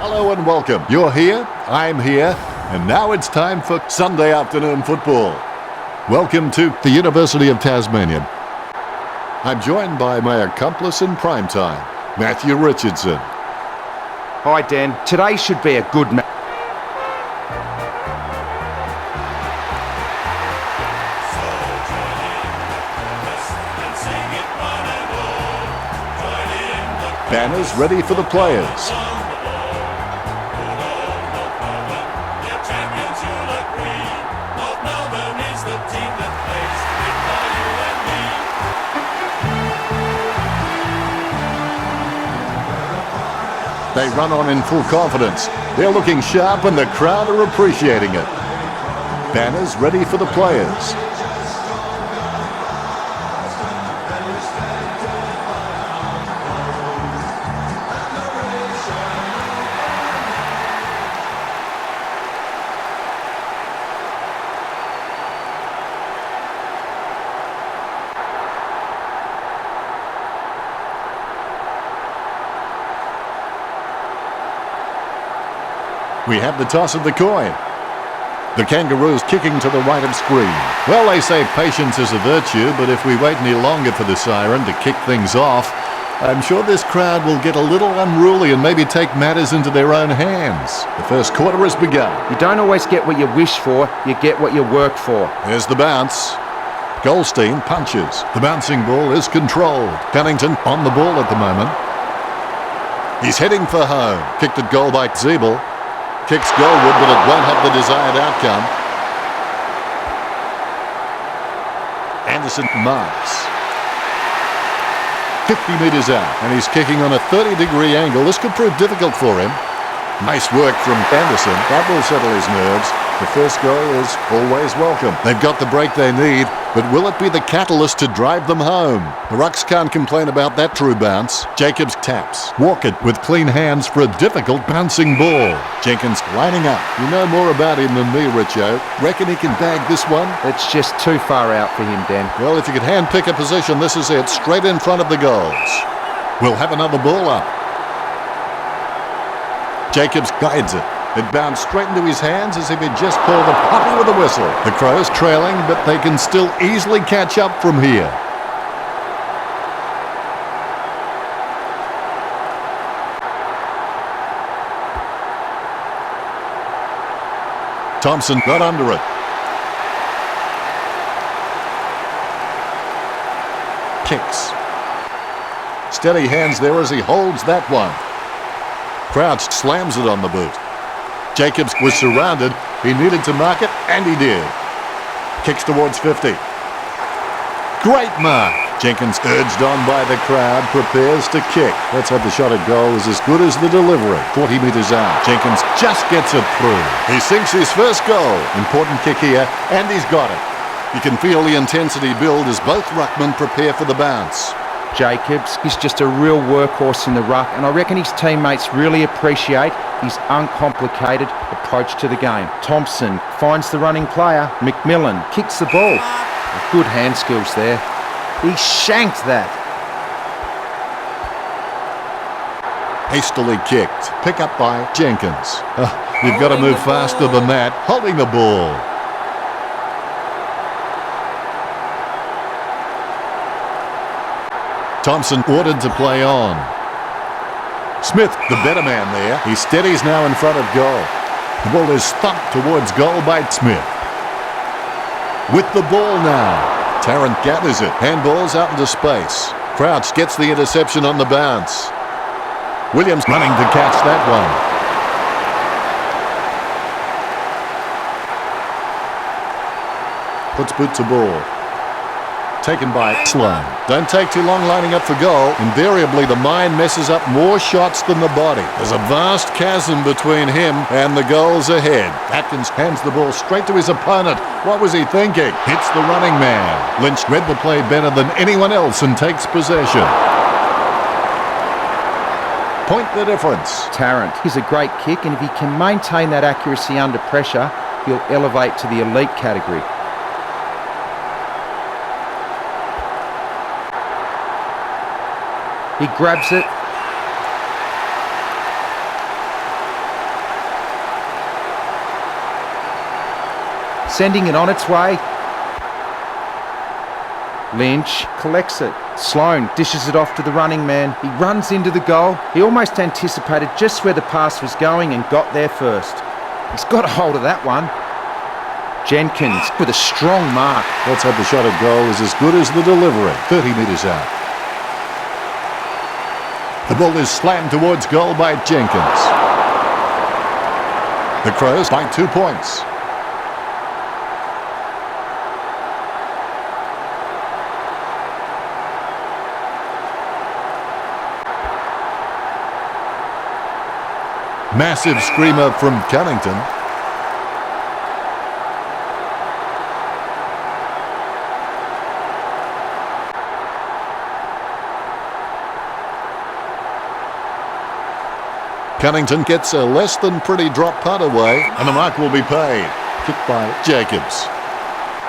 Hello and welcome. You're here, I'm here, and now it's time for Sunday afternoon football. Welcome to the University of Tasmania. I'm joined by my accomplice in prime time, Matthew Richardson. Hi Dan, today should be a good match. Banners ready for the players. They run on in full confidence. They're looking sharp and the crowd are appreciating it. Banners ready for the players. We have the toss of the coin. The Kangaroos kicking to the right of screen. Well, they say patience is a virtue, but if we wait any longer for the siren to kick things off, I'm sure this crowd will get a little unruly and maybe take matters into their own hands. The first quarter has begun. You don't always get what you wish for, you get what you work for. There's the bounce. Goldstein punches. The bouncing ball is controlled. Cunnington on the ball at the moment. He's heading for home. Kicked at goal by Zeeble. Kicks goalward, but it won't have the desired outcome. Anderson marks. 50 metres out, and he's kicking on a 30-degree angle. This could prove difficult for him. Nice work from Anderson. That will settle his nerves. The first goal is always welcome. They've got the break they need, but will it be the catalyst to drive them home? The Rucks can't complain about that true bounce. Jacobs taps. Walker with clean hands for a difficult bouncing ball. Jenkins lining up. You know more about him than me, Richo. Reckon he can bag this one? It's just too far out for him, Dan. Well, if you could hand-pick a position, this is it. Straight in front of the goals. We'll have another ball up. Jacobs guides it. It bounced straight into his hands as if he'd just called a puppy with a whistle. The Crows trailing, but they can still easily catch up from here. Thompson got under it. Kicks. Steady hands there as he holds that one. Crouch slams it on the boot. Jacobs was surrounded. He needed to mark it, and he did. Kicks towards 50. Great mark. Jenkins, urged on by the crowd, prepares to kick. Let's hope the shot at goal is as good as the delivery. 40 metres out. Jenkins just gets it through. He sinks his first goal. Important kick here, and he's got it. You can feel the intensity build as both ruckmen prepare for the bounce. Jacobs is just a real workhorse in the ruck, and I reckon his teammates really appreciate his uncomplicated approach to the game. Thompson finds the running player. McMillan kicks the ball. Good hand skills there. He shanked that. Hastily kicked. Pick up by Jenkins. You've got to move faster than that. Holding the ball. Thompson ordered to play on. Smith, the better man there. He steadies now in front of goal. The ball is thumped towards goal by Smith. With the ball now. Tarrant gathers it. Handballs out into space. Crouch gets the interception on the bounce. Williams running to catch that one. Puts boot to ball. Taken by Sloan. Don't take too long lining up for goal. Invariably, the mind messes up more shots than the body. There's a vast chasm between him and the goals ahead. Atkins hands the ball straight to his opponent. What was he thinking? Hits the running man. Lynch read the play better than anyone else and takes possession. Point the difference. Tarrant is a great kick, and if he can maintain that accuracy under pressure, he'll elevate to the elite category. He grabs it. Sending it on its way. Lynch collects it. Sloan dishes it off to the running man. He runs into the goal. He almost anticipated just where the pass was going and got there first. He's got a hold of that one. Jenkins with a strong mark. Let's hope the shot at goal is as good as the delivery. 30 metres out. The ball is slammed towards goal by Jenkins. The Crows by 2 points. Massive screamer from Cunnington. Cunnington gets a less than pretty drop putt away, and the mark will be paid. Kicked by Jacobs.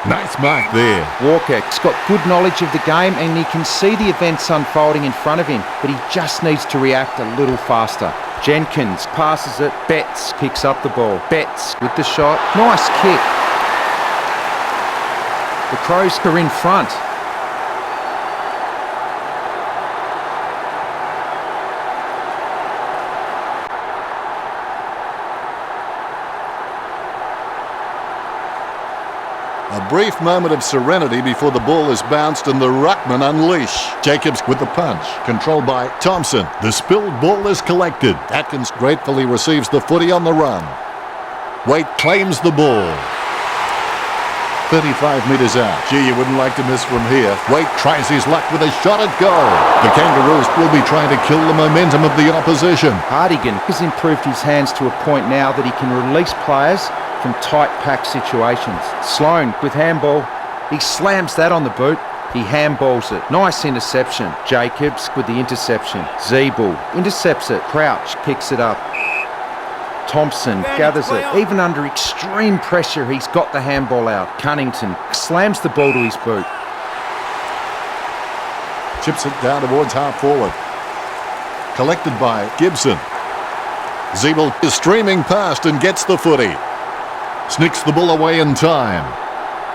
Nice mark there. Walker's got good knowledge of the game and he can see the events unfolding in front of him, but he just needs to react a little faster. Jenkins passes it. Betts picks up the ball. Betts with the shot. Nice kick. The Crows are in front. A brief moment of serenity before the ball is bounced and the ruckman unleash. Jacobs with the punch, controlled by Thompson. The spilled ball is collected. Atkins gratefully receives the footy on the run. Waite claims the ball. 35 metres out. Gee, you wouldn't like to miss from here. Waite tries his luck with a shot at goal. The Kangaroos will be trying to kill the momentum of the opposition. Hartigan has improved his hands to a point now that he can release players from tight pack situations. Sloan with handball. He slams that on the boot. He handballs it. Nice interception. Jacobs with the interception. Zeeble intercepts it. Crouch picks it up. Thompson gathers it. Even under extreme pressure, he's got the handball out. Cunnington slams the ball to his boot. Chips it down towards half forward. Collected by Gibson. Zeeble is streaming past and gets the footy. Sneaks the ball away in time.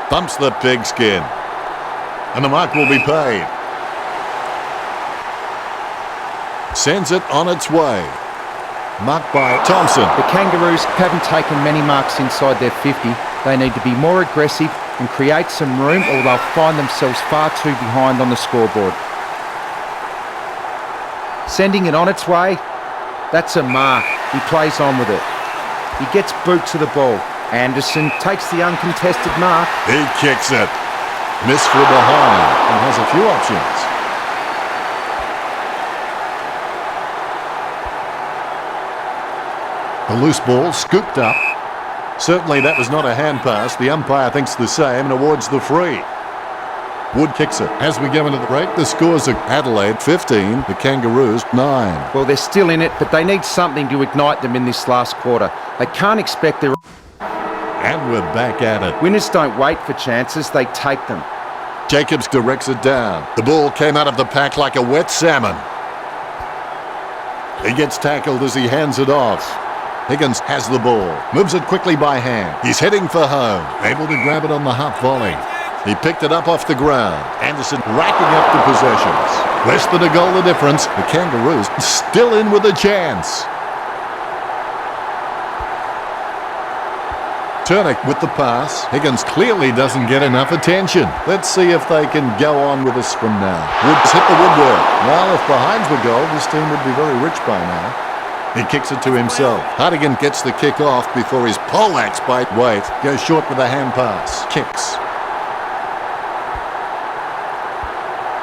Thumps the pigskin. And the mark will be paid. Sends it on its way. Marked by Thompson. The Kangaroos haven't taken many marks inside their 50. They need to be more aggressive and create some room or they'll find themselves far too behind on the scoreboard. Sending it on its way. That's a mark. He plays on with it. He gets boot to the ball. Anderson takes the uncontested mark. He kicks it. Missed from behind and has a few options. The loose ball scooped up. Certainly that was not a hand pass. The umpire thinks the same and awards the free. Wood kicks it. As we go into the break, the scores are Adelaide 15, the Kangaroos 9. Well, they're still in it, but they need something to ignite them in this last quarter. They can't expect their... And we're back at it. Winners don't wait for chances, they take them. Jacobs directs it down. The ball came out of the pack like a wet salmon. He gets tackled as he hands it off. Higgins has the ball. Moves it quickly by hand. He's heading for home. Able to grab it on the half volley. He picked it up off the ground. Anderson racking up the possessions. Less than a goal the difference. The Kangaroos still in with a chance. Turner with the pass. Higgins clearly doesn't get enough attention. Let's see if they can go on with us from now. Woods hit the woodwork. Well, if behind the goal, this team would be very rich by now. He kicks it to himself. Hartigan gets the kick off before his poleaxe by Waite goes short with a hand pass. Kicks.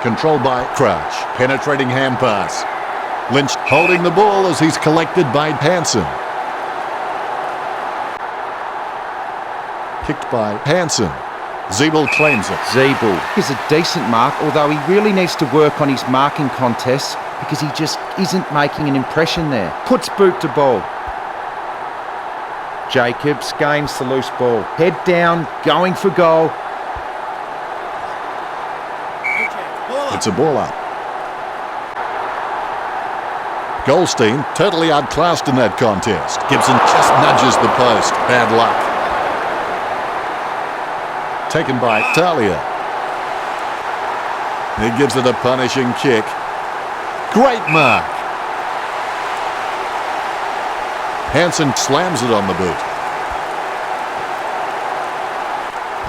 Controlled by Crouch. Penetrating hand pass. Lynch holding the ball as he's collected by Hansen. Kicked by Hansen. Zeeble claims it. Zeeble is a decent mark, although he really needs to work on his marking contests because he just isn't making an impression there. Puts boot to ball. Jacobs gains the loose ball. Head down, going for goal. It's a ball up. Goldstein totally outclassed in that contest. Gibson just nudges the post. Bad luck. taken by Talia. He gives it a punishing kick. Great mark. Hansen slams it on the boot.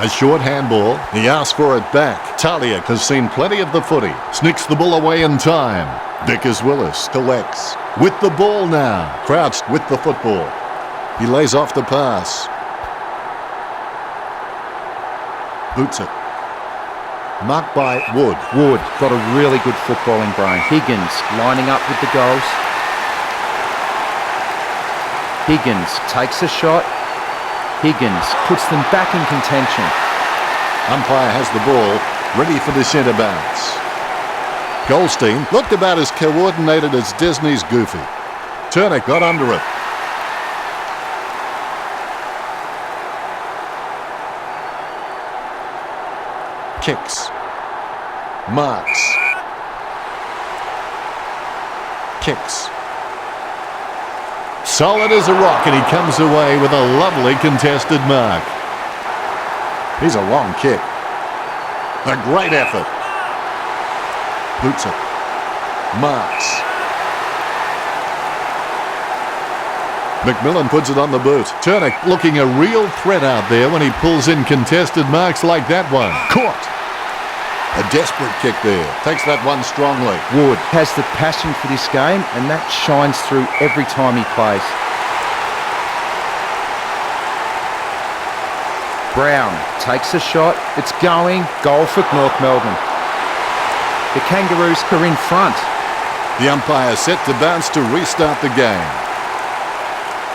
A short handball. He asks for it back. Talia has seen plenty of the footy. Sneaks the ball away in time. Vickers-Willis collects. With the ball now. Crouched with the football. He lays off the pass. Boots it. Marked by Wood. Wood got a really good footballing brain. Higgins lining up with the goals. Higgins takes a shot. Higgins puts them back in contention. Umpire has the ball, ready for the centre bounce. Goldstein looked about as coordinated as Disney's Goofy. Turner got under it. Kicks. Marks. Kicks. Solid as a rock, and he comes away with a lovely contested mark. He's a long kick. A great effort. Boots it. Marks. McMillan puts it on the boot. Turner looking a real threat out there when he pulls in contested marks like that one. Caught. A desperate kick there. Takes that one strongly. Wood has the passion for this game, and that shines through every time he plays. Brown takes a shot. It's going. Goal for North Melbourne. The Kangaroos are in front. The umpire set to bounce to restart the game.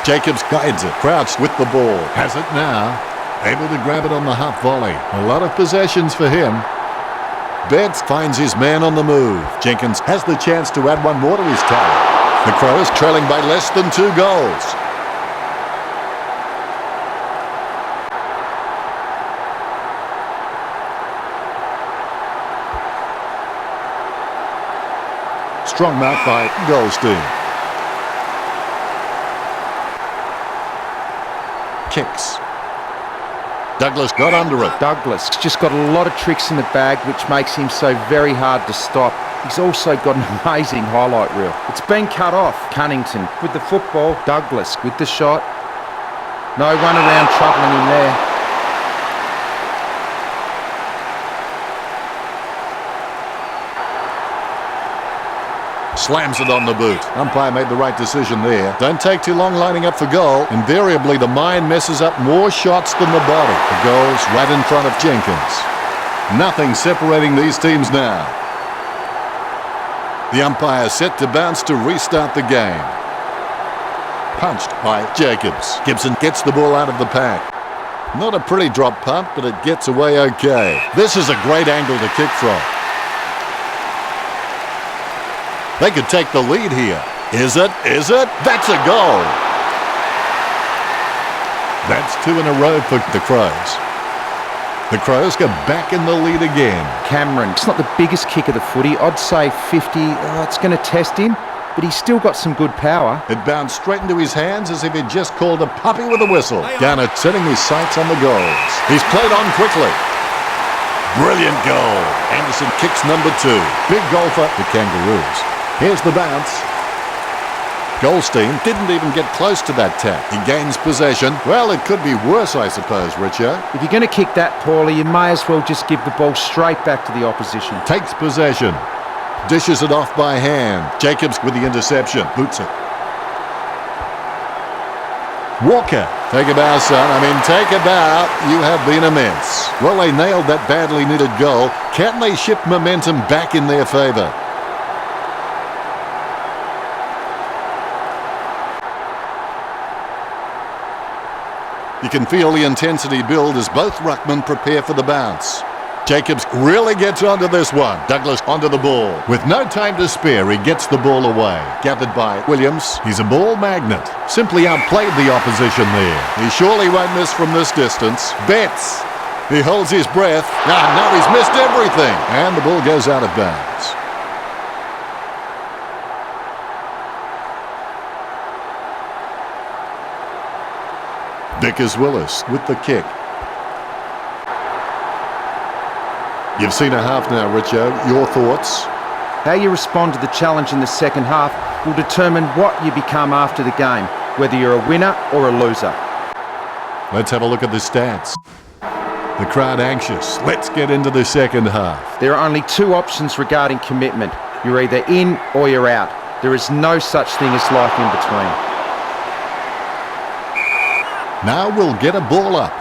Jacobs guides it. Crouched with the ball. Has it now. Able to grab it on the half volley. A lot of possessions for him. Betts finds his man on the move. Jenkins has the chance to add one more to his tally. The Crows trailing by less than 2 goals. Strong mark by Goldstein. Kicks. Douglas got under it. Douglas just got a lot of tricks in the bag, which makes him so very hard to stop. He's also got an amazing highlight reel. It's been cut off. Cunnington with the football. Douglas with the shot. No run around troubling him there. Slams it on the boot. Umpire made the right decision there. Don't take too long lining up for goal. Invariably, the mind messes up more shots than the body. The goal's right in front of Jenkins. Nothing separating these teams now. The umpire set to bounce to restart the game. Punched by Jacobs. Gibson gets the ball out of the pack. Not a pretty drop punt, but it gets away okay. This is a great angle to kick from. They could take the lead here. Is it? Is it? That's a goal. That's 2 in a row for the Crows. The Crows go back in the lead again. Cameron, it's not the biggest kick of the footy. I'd say 50. It's going to test him, but he's still got some good power. It bounced straight into his hands as if he'd just called a puppy with a whistle. Garner setting his sights on the goals. He's played on quickly. Brilliant goal. Anderson kicks number 2. Big goal for the Kangaroos. Here's the bounce. Goldstein didn't even get close to that tap. He gains possession. Well, it could be worse, I suppose, Richard. If you're going to kick that poorly, you may as well just give the ball straight back to the opposition. Takes possession. Dishes it off by hand. Jacobs with the interception. Boots it. Walker. Take a bow, son. Take a bow. You have been immense. Well, they nailed that badly needed goal. Can they shift momentum back in their favour? You can feel the intensity build as both ruckmen prepare for the bounce. Jacobs really gets onto this one. Douglas onto the ball. With no time to spare, he gets the ball away. Gathered by Williams. He's a ball magnet. Simply outplayed the opposition there. He surely won't miss from this distance. Betts. He holds his breath. No, he's missed everything. And the ball goes out of bounds. Vickers-Willis with the kick. You've seen a half now, Richo. Your thoughts? How you respond to the challenge in the second half will determine what you become after the game, whether you're a winner or a loser. Let's have a look at the stats. The crowd anxious. Let's get into the second half. There are only two options regarding commitment. You're either in or you're out. There is no such thing as life in between. Now we'll get a ball up.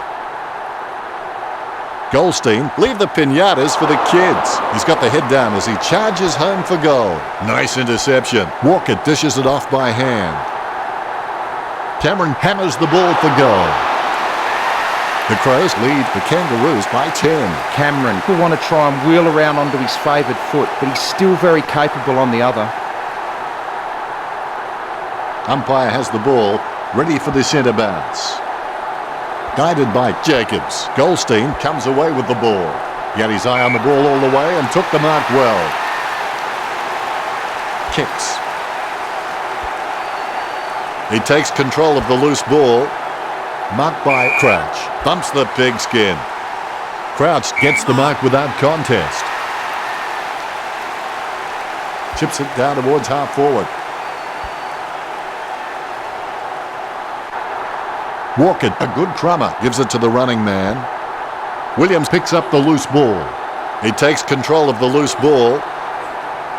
Goldstein, leave the pinatas for the kids. He's got the head down as he charges home for goal. Nice interception. Walker dishes it off by hand. Cameron hammers the ball for goal. The Crows lead the Kangaroos by 10. Cameron will want to try and wheel around onto his favoured foot, but he's still very capable on the other. Umpire has the ball, ready for the centre bounce. Guided by Jacobs. Goldstein comes away with the ball. He had his eye on the ball all the way and took the mark well. Kicks. He takes control of the loose ball. Marked by Crouch. Bumps the pigskin. Crouch gets the mark without contest. Chips it down towards half forward. Walker, a good crummer, gives it to the running man. Williams picks up the loose ball. He takes control of the loose ball.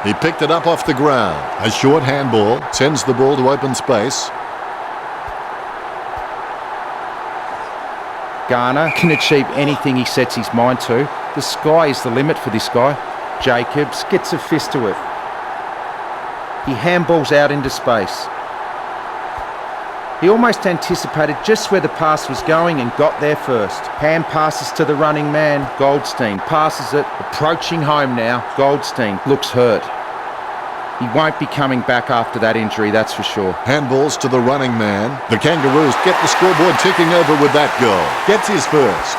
He picked it up off the ground. A short handball sends the ball to open space. Garner can achieve anything he sets his mind to. The sky is the limit for this guy. Jacobs gets a fist to it. He handballs out into space. He almost anticipated just where the pass was going and got there first. Hand passes to the running man. Goldstein passes it, approaching home now. Goldstein looks hurt. He won't be coming back after that injury, that's for sure. Handballs to the running man. The Kangaroos get the scoreboard ticking over with that goal. Gets his first.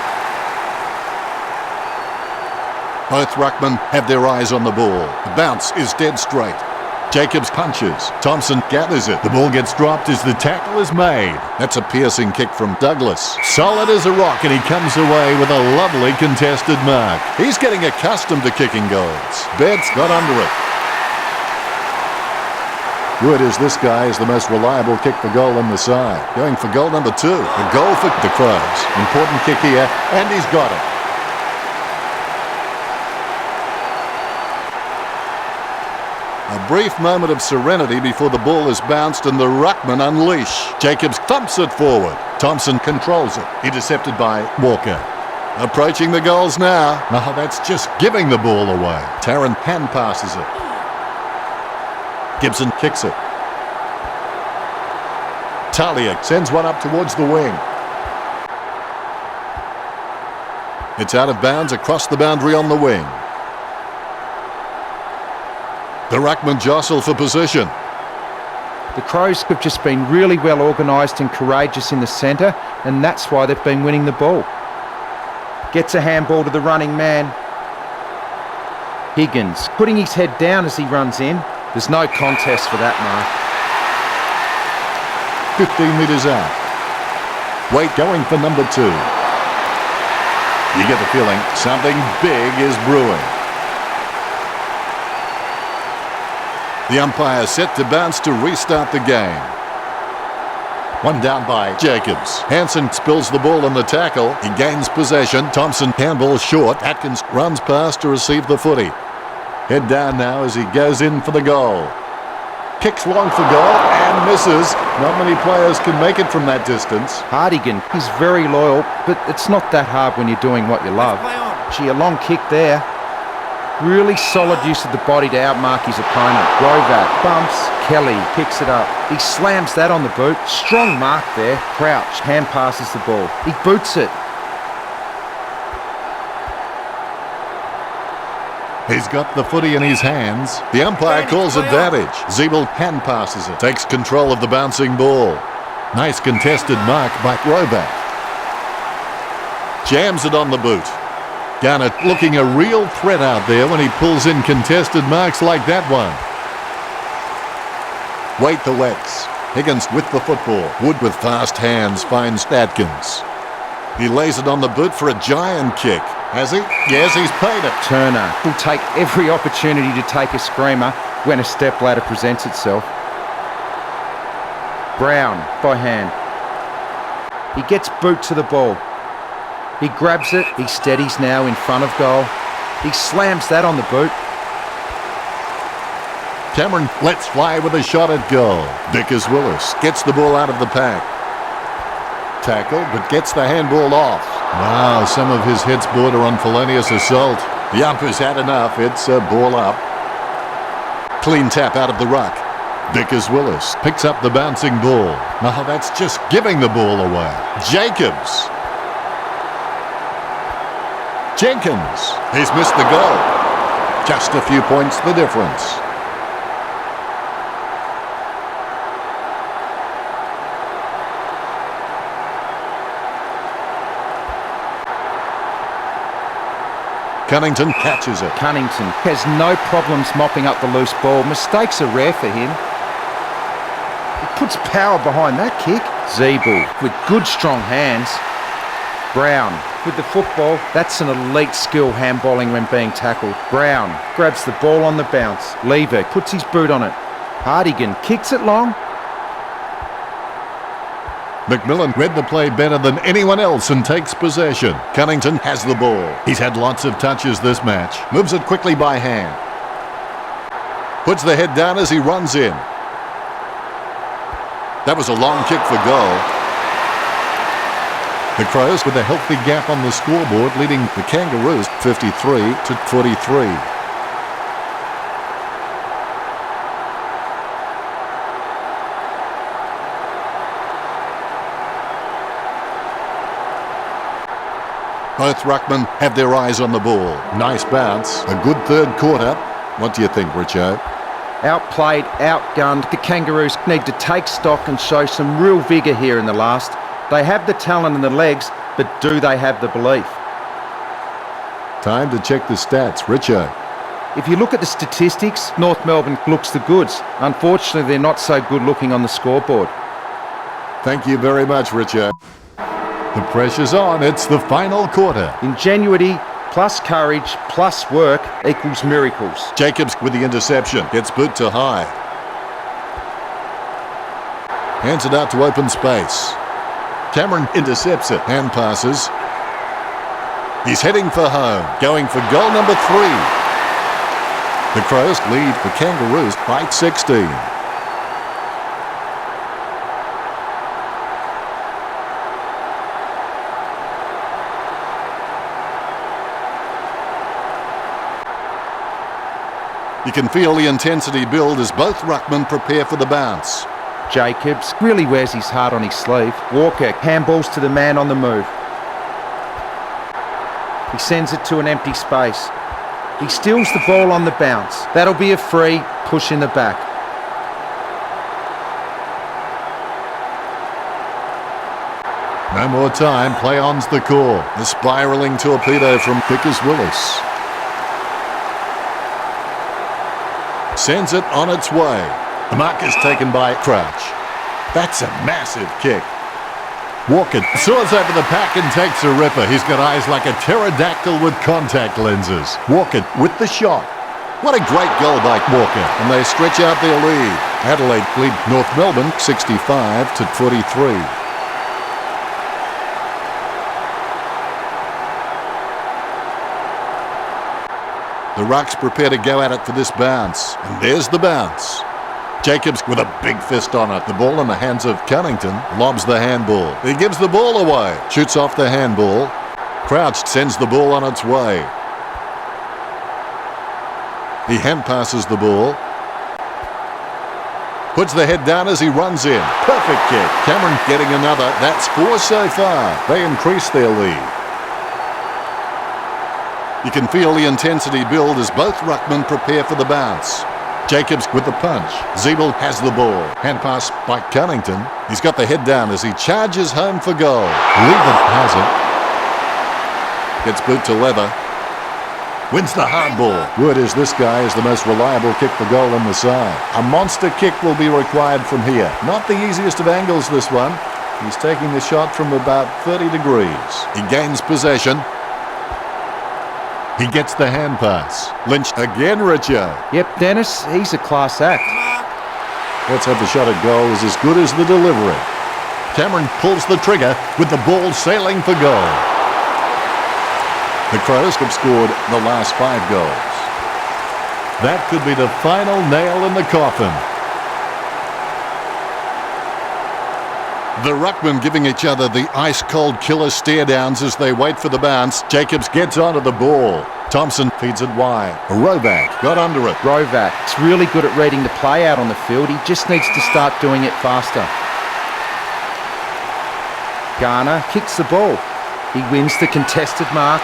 Both ruckmen have their eyes on the ball. The bounce is dead straight. Jacobs punches. Thompson gathers it. The ball gets dropped as the tackle is made. That's a piercing kick from Douglas. Solid as a rock, and he comes away with a lovely contested mark. He's getting accustomed to kicking goals. Betts got under it. Word is this guy is the most reliable kick for goal on the side. Going for goal number 2. A goal for the Crows. Important kick here, and he's got it. A brief moment of serenity before the ball is bounced and the ruckman unleash. Jacobs thumps it forward. Thompson controls it. Intercepted by Walker. Approaching the goals now. Oh, that's just giving the ball away. Tarrant hand passes it. Gibson kicks it. Talia sends one up towards the wing. It's out of bounds across the boundary on the wing. The ruckman jostle for position. The Crows have just been really well organised and courageous in the centre, and that's why they've been winning the ball. Gets a handball to the running man. Higgins putting his head down as he runs in. There's no contest for that mark. 15 metres out. Wait going for number 2. You get the feeling something big is brewing. The umpire set to bounce to restart the game. One down by Jacobs. Hansen spills the ball on the tackle. He gains possession. Thompson handballs short. Atkins runs past to receive the footy. Head down now as he goes in for the goal. Kicks long for goal and misses. Not many players can make it from that distance. Hardigan is very loyal, but it's not that hard when you're doing what you love. Gee, a long kick there. Really solid use of the body to outmark his opponent. Rovac bumps. Kelly picks it up. He slams that on the boot. Strong mark there. Crouch hand passes the ball. He boots it. He's got the footy in his hands. The umpire calls advantage. Zeeble hand passes it. Takes control of the bouncing ball. Nice contested mark by Rovac. Jams it on the boot. Garnett looking a real threat out there when he pulls in contested marks like that one. Wait the Wets. Higgins with the football. Wood with fast hands finds Atkins. He lays it on the boot for a giant kick. Has he? Yes, he's paid it. Turner will take every opportunity to take a screamer when a step ladder presents itself. Brown by hand. He gets boot to the ball. He grabs it. He steadies now in front of goal. He slams that on the boot. Cameron lets fly with a shot at goal. Vickers-Willis gets the ball out of the pack. Tackle, but gets the handball off. Wow, some of his hits border on felonious assault. The umpire's had enough. It's a ball up. Clean tap out of the ruck. Vickers-Willis picks up the bouncing ball. No, that's just giving the ball away. Jacobs. Jenkins. He's missed the goal. Just a few points the difference. Cunnington catches it. Cunnington has no problems mopping up the loose ball. Mistakes are rare for him. He puts power behind that kick. Zeeble with good strong hands. Brown with the football. That's an elite skill handballing when being tackled. Brown grabs the ball on the bounce. Lever puts his boot on it. Hardigan kicks it long. McMillan read the play better than anyone else and takes possession. Cunnington has the ball. He's had lots of touches this match. Moves it quickly by hand. Puts the head down as he runs in. That was a long kick for goal. The Crows with a healthy gap on the scoreboard, leading the Kangaroos 53-43. Both ruckmen have their eyes on the ball. Nice bounce. A good third quarter. What do you think, Richo? Outplayed, outgunned. The Kangaroos need to take stock and show some real vigour here in the last. They have the talent and the legs, but do they have the belief? Time to check the stats. Richo. If you look at the statistics, North Melbourne looks the goods. Unfortunately, they're not so good looking on the scoreboard. Thank you very much, Richo. The pressure's on. It's the final quarter. Ingenuity plus courage plus work equals miracles. Jacobs with the interception. Gets boot to high. Hands it out to open space. Cameron intercepts it. Hand passes. He's heading for home. Going for goal number 3. The Crows lead the Kangaroos by 16. You can feel the intensity build as both ruckmen prepare for the bounce. Jacobs really wears his heart on his sleeve. Walker handballs to the man on the move. He sends it to an empty space. He steals the ball on the bounce. That'll be a free push in the back. No more time. Play on's the call. The spiralling torpedo from Vickers-Willis. Sends it on its way. The mark is taken by Crouch. That's a massive kick. Walker soars over the pack and takes a ripper. He's got eyes like a pterodactyl with contact lenses. Walker with the shot. What a great goal by Walker. And they stretch out their lead. Adelaide lead North Melbourne 65-43. The Rucks prepare to go at it for this bounce. And there's the bounce. Jacobs with a big fist on it. The ball in the hands of Cunnington. Lobs the handball. He gives the ball away. Shoots off the handball. Crouch sends the ball on its way. He hand passes the ball. Puts the head down as he runs in. Perfect kick. Cameron getting another. That's 4 so far. They increase their lead. You can feel the intensity build as both ruckmen prepare for the bounce. Jacobs with the punch. Zeeble has the ball. Hand pass by Cunnington. He's got the head down as he charges home for goal. Lever has it. Gets boot to leather. Wins the hard ball. Word is this guy is the most reliable kick for goal on the side. A monster kick will be required from here. Not the easiest of angles, this one. He's taking the shot from about 30 degrees. He gains possession. He gets the hand pass. Lynch again, Richo. Yep, Dennis, he's a class act. Let's have the shot at goal is as good as the delivery. Cameron pulls the trigger with the ball sailing for goal. The Crows have scored the last 5 goals. That could be the final nail in the coffin. The ruckmen giving each other the ice-cold killer stare-downs as they wait for the bounce. Jacobs gets onto the ball. Thompson feeds it wide. Rovac got under it. Rovac's really good at reading the play out on the field. He just needs to start doing it faster. Garner kicks the ball. He wins the contested mark.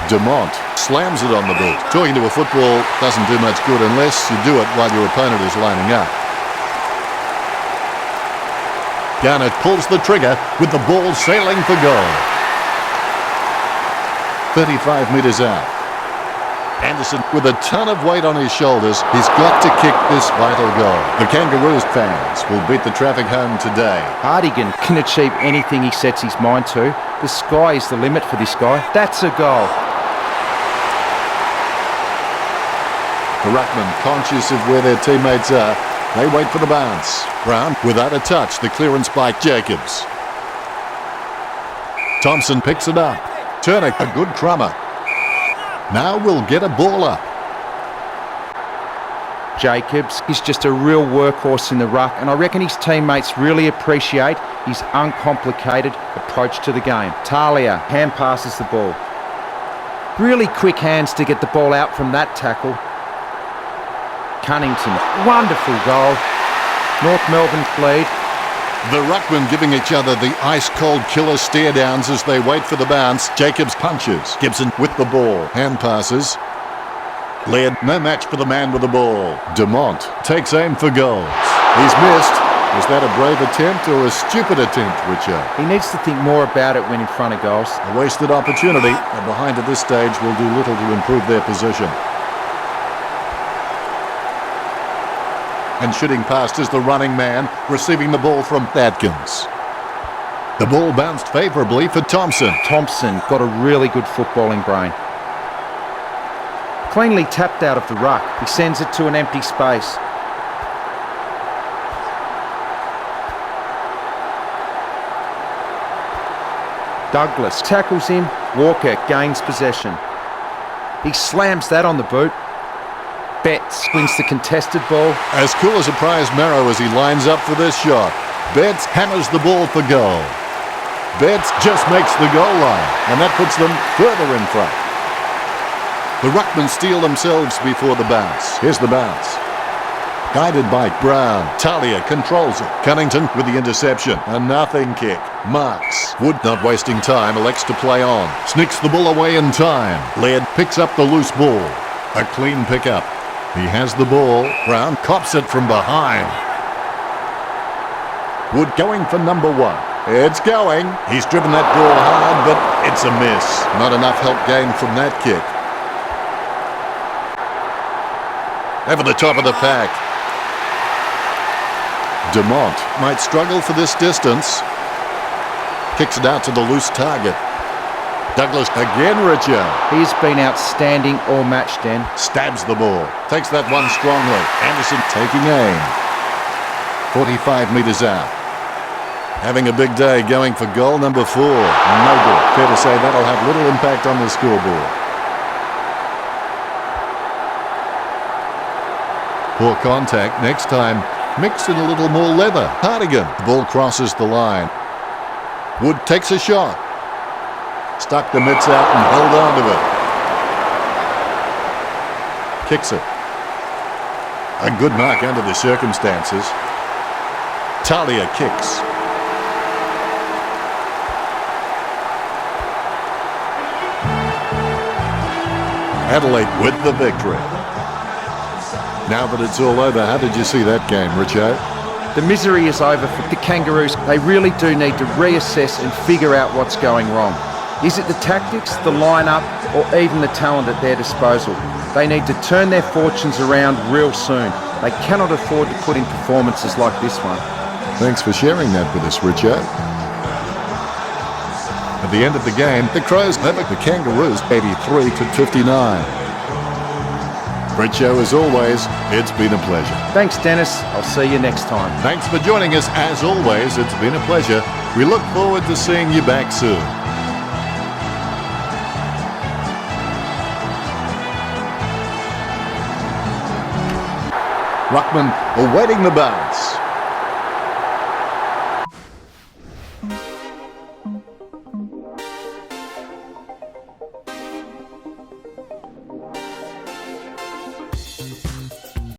Dumont slams it on the boot. Talking to a football doesn't do much good unless you do it while your opponent is lining up. Garner pulls the trigger with the ball sailing for goal. 35 metres out. Anderson with a ton of weight on his shoulders. He's got to kick this vital goal. The Kangaroos fans will beat the traffic home today. Hardigan can achieve anything he sets his mind to. The sky is the limit for this guy. That's a goal. The ruckmen, conscious of where their teammates are, they wait for the bounce. Brown without a touch. The clearance by Jacobs. Thompson picks it up. Turner, a good crummer. Now we'll get a ball up. Jacobs is just a real workhorse in the ruck, and I reckon his teammates really appreciate his uncomplicated approach to the game. Talia hand passes the ball. Really quick hands to get the ball out from that tackle. Cunnington, wonderful goal. North Melbourne lead. The ruckmen giving each other the ice-cold killer stare-downs as they wait for the bounce. Jacobs punches. Gibson with the ball. Hand passes. Laird, no match for the man with the ball. Dumont takes aim for goals. He's missed. Was that a brave attempt or a stupid attempt, Richard? He needs to think more about it when in front of goals. A wasted opportunity. And behind at this stage will do little to improve their position. And shooting past is the running man, receiving the ball from Atkins. The ball bounced favourably for Thompson. Thompson got a really good footballing brain. Cleanly tapped out of the ruck. He sends it to an empty space. Douglas tackles him. Walker gains possession. He slams that on the boot. Betts wins the contested ball. As cool as a prize marrow as he lines up for this shot. Betts hammers the ball for goal. Betts just makes the goal line, and that puts them further in front. The ruckmen steal themselves before the bounce. Here's the bounce. Guided by Brown. Talia controls it. Cunnington with the interception. A nothing kick. Marks. Wood, not wasting time, elects to play on. Sneaks the ball away in time. Laird picks up the loose ball. A clean pickup. He has the ball. Brown cops it from behind. Wood going for number 1. It's going. He's driven that ball hard, but it's a miss. Not enough help gained from that kick. Over the top of the pack. Dumont might struggle for this distance. Kicks it out to the loose target. Douglas again, Richard. He has been outstanding all match, Dan. Stabs the ball. Takes that one strongly. Anderson taking aim. 45 metres out. Having a big day going for goal number 4. Noble. Fair to say that'll have little impact on the scoreboard. Poor contact. Next time, mix in a little more leather. Hardigan. The ball crosses the line. Wood takes a shot. Stuck the mitts out and held on to it. Kicks it. A good mark under the circumstances. Talia kicks. Adelaide with the victory. Now that it's all over, how did you see that game, Richo? The misery is over for the Kangaroos. They really do need to reassess and figure out what's going wrong. Is it the tactics, the lineup, or even the talent at their disposal? They need to turn their fortunes around real soon. They cannot afford to put in performances like this one. Thanks for sharing that with us, Richard. At the end of the game, the Crows have the Kangaroos 83-59. Bridcho, as always, it's been a pleasure. Thanks, Dennis. I'll see you next time. Thanks for joining us. As always, it's been a pleasure. We look forward to seeing you back soon. Ruckman awaiting the bounce.